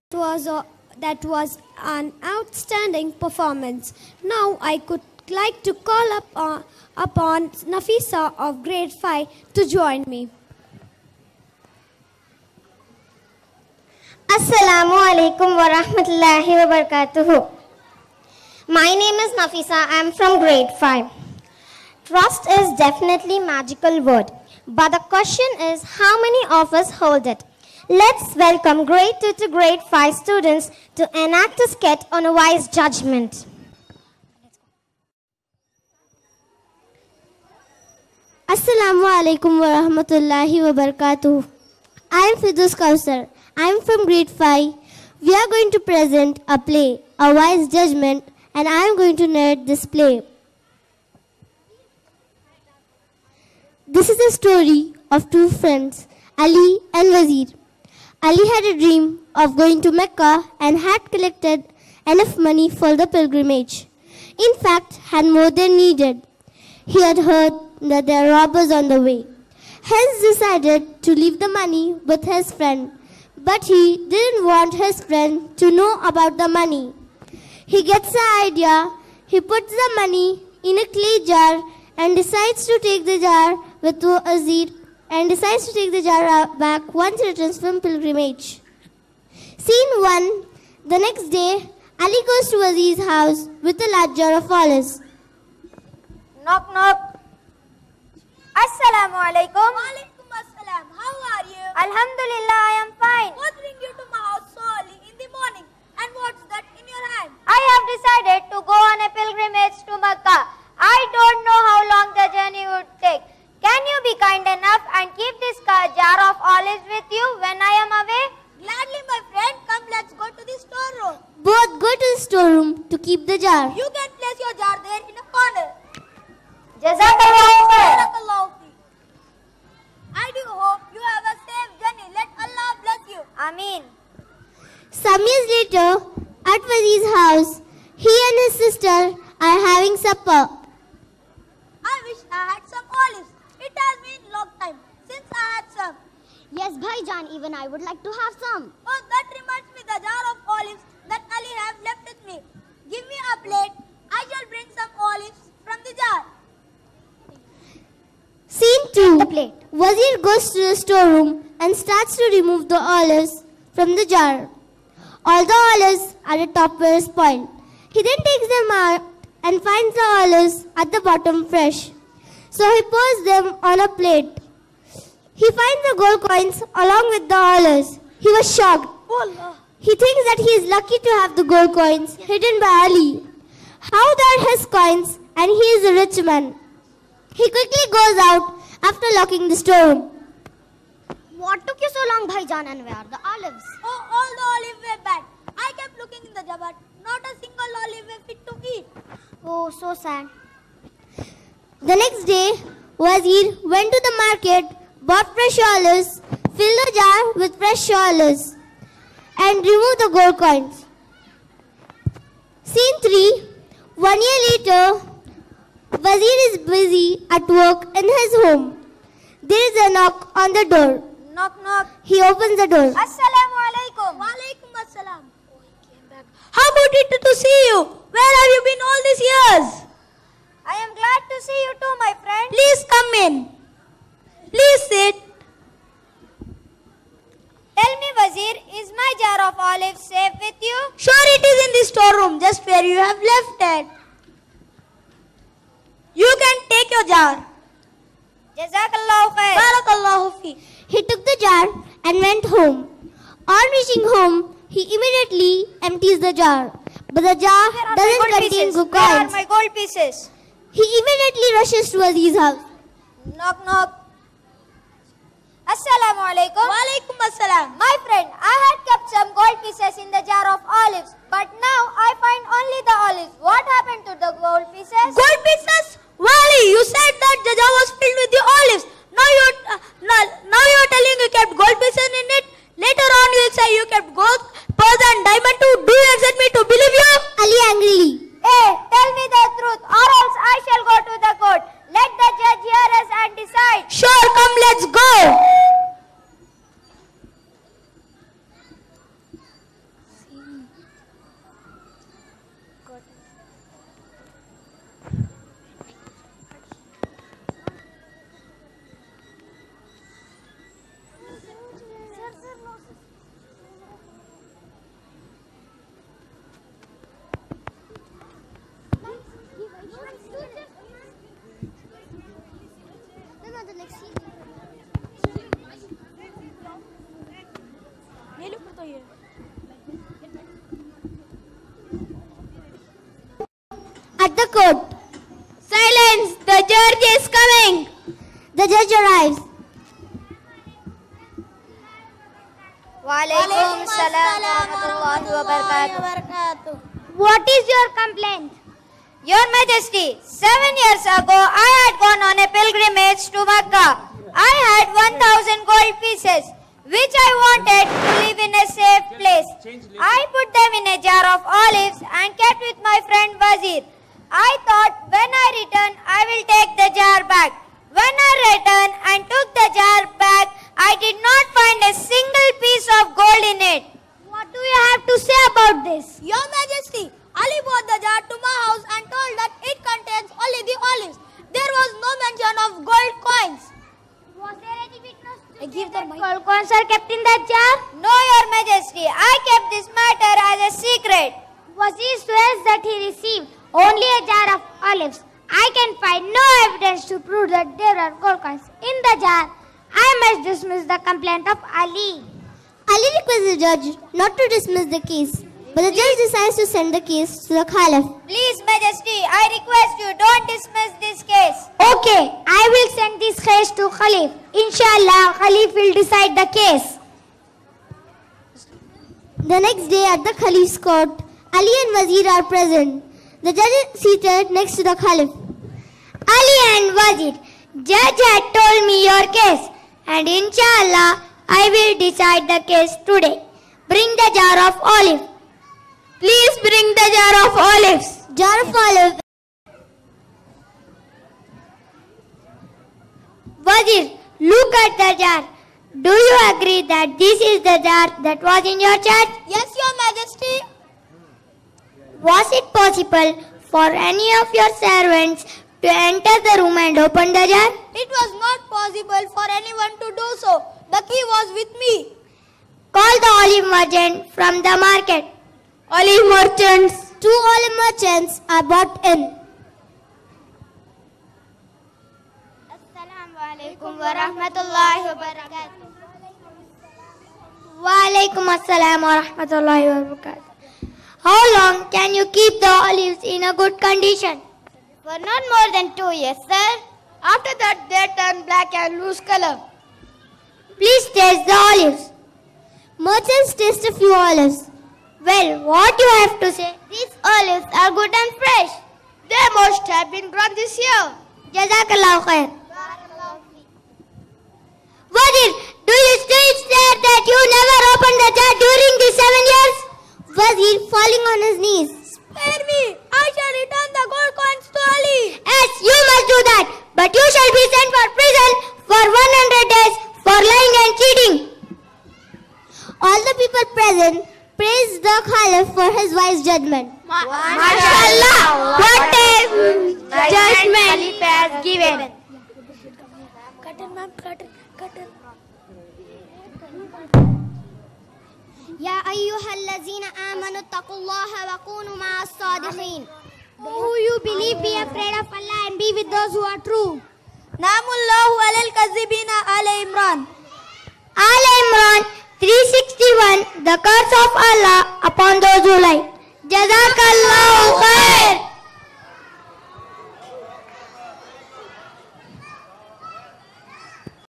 That was an outstanding performance. Now I could like to call upon Nafisa of grade 5 to join me. Assalamu alaikum wa rahmatullahi wa barakatuhu. My name is Nafisa. I am from grade 5. Trust is definitely a magical word. But the question is, how many of us hold it? Let's welcome grade 2 to grade 5 students to enact a sketch on a wise judgment. Assalamu alaikum wa rahmatullahi wa barakatuh. I am Fidus Kausar. I am from grade 5. We are going to present a play, A Wise Judgment, and I am going to narrate this play. This is a story of two friends, Ali and Wazir. Ali had a dream of going to Mecca and had collected enough money for the pilgrimage. In fact, had more than needed. He had heard that there are robbers on the way. Hence decided to leave the money with his friend. But he didn't want his friend to know about the money. He gets the idea. He puts the money in a clay jar and decides to take the jar with Wazir back once he returns from pilgrimage. Scene 1. The next day, Ali goes to Wazir's house with a large jar of olives. Knock knock. Assalamu alaikum. Walaikum assalam. How are you? Alhamdulillah, I am fine. What brings you to my house so early in the morning? And what's that in your hand? I have decided to go on a pilgrimage to Mecca. I don't know how long the journey would take. Can you be kind enough and keep this jar of olives with you when I am away? Gladly, my friend. Come, let's go to the storeroom. Both go to the storeroom to keep the jar. You can place your jar there in a corner. Jazakallahu khair. Barakallahu fi. I do hope you have a safe journey. Let Allah bless you. Ameen. Some years later, at Wazir's house, he and his sister are having supper. I wish I had some olives. It has been a long time since I had some. Yes, Bhaijan, even I would like to have some. Oh, that reminds me the jar of olives that Ali have left with me. Give me a plate. I shall bring some olives from the jar. Scene 2. The plate. Wazir goes to the storeroom and starts to remove the olives from the jar. All the olives at the top were spoiled. He then takes them out and finds the olives at the bottom fresh. So he pours them on a plate. He finds the gold coins along with the olives. He was shocked. He thinks that he is lucky to have the gold coins hidden by Ali. How they are his coins and he is a rich man. He quickly goes out after locking the storeroom. What took you so long, Bhaijan, and where are the olives? Oh, all the olives were bad. I kept looking in the jar, but not a single olive were fit to eat. Oh, so sad. The next day, Wazir went to the market, bought fresh olives, filled the jar with fresh olives, and removed the gold coins. Scene 3. 1 year later, Wazir is busy at work in his home. There is a knock on the door. Knock, knock. He opens the door. Assalamu alaikum. Walaikum assalam. Oh, he came back. How good it to see you? Where have you been all these years? I am glad to see you too, my friend. Please come in. Please sit. Tell me, Wazir, is my jar of olives safe with you? Sure, it is in the storeroom, just where you have left it. You can take your jar. Jazakallahu khair. Barakallahu fi. He took the jar and went home. On reaching home, he immediately empties the jar. But the jar doesn't contain gold Where are coins. my gold pieces? He immediately rushes to Wazir's house. Knock, knock. Assalamu alaikum. Walaikum assalam. My friend, I had kept some gold pieces in the jar of olives, but now I find only the olives. What happened to the gold pieces? Gold pieces? Wali, you said that the jar was filled with the olives. Now you're telling you kept gold pieces in it. Later on you'll say you kept gold, pearls and diamond too. Do you expect me to believe you? Ali angrily. Hey, tell me the truth, or else I shall go to the court. Let the judge hear us and decide. Sure, come, let's go. at the court. Silence! The judge is coming! The judge arrives. Walaikum salam wa rahmatullahi wa barakatuh. What is your complaint? Your Majesty, 7 years ago I had gone on a pilgrimage to Mecca. I had 1,000 gold pieces, which I wanted to live in a safe place. I put them in a jar of olives and kept with my friend Wazir. I thought when I return, I will take the jar back. When I returned and took the jar back, I did not find a single piece of gold in it. What do you have to say about this? Your Majesty, Ali brought the jar to my house and told that it contains only the olives. There was no mention of gold coins. Was there any witness to give the mic. gold coins are kept in that jar? No, Your Majesty, I kept this matter as a secret. Wazir swears that he received only a jar of olives. I can find no evidence to prove that there are gold coins in the jar. I must dismiss the complaint of Ali. Ali requests the judge not to dismiss the case, but the judge decides to send the case to the Caliph. Please, Majesty, I request you don't dismiss this case. Okay, I will send this case to Caliph. Inshallah, Caliph will decide the case. The next day at the Caliph's court, Ali and Wazir are present. The judge is seated next to the Caliph. Ali and Wazir, judge had told me your case, and inshallah, I will decide the case today. Bring the jar of olive. Please bring the jar of olives. Jar of olive. Wazir, look at the jar. Do you agree that this is the jar that was in your church? Yes, Your Majesty. Was it possible for any of your servants to enter the room and open the jar? It was not possible for anyone to do so. The key was with me. Call the olive merchant from the market. Olive merchants. 2 olive merchants are brought in. Assalamu alaikum wa rahmatullahi wa barakatuh. Wa alaikum assalam wa rahmatullahi wa barakatuh. How long can you keep the olives in a good condition? For not more than 2 years, sir. After that, they turn black and lose color. Please taste the olives. Merchants taste a few olives. Well, what you have to say? These olives are good and fresh. They must have been grown this year. Jazakallahu khair. Wazir, do you still say that you never opened the jar during these 7 years? Wazir falling on his knees. Spare me. I shall return the gold coins to Ali. Yes, you must do that. But you shall be sent for prison for 100 days for lying and cheating. All the people present praise the Caliph for his wise judgment. MashaAllah, what a judgment Caliph has given. Curtain, ma'am, curtain. Ya ayyuhallazina amanu taqullaha wa kunu ma'as sadiqin. Who you believe, be afraid of Allah and be with those who are true. Namullahu alal kazibina ala Imran. Al Imran 361, the curse of Allah upon those who lie. Jazakallahu khair.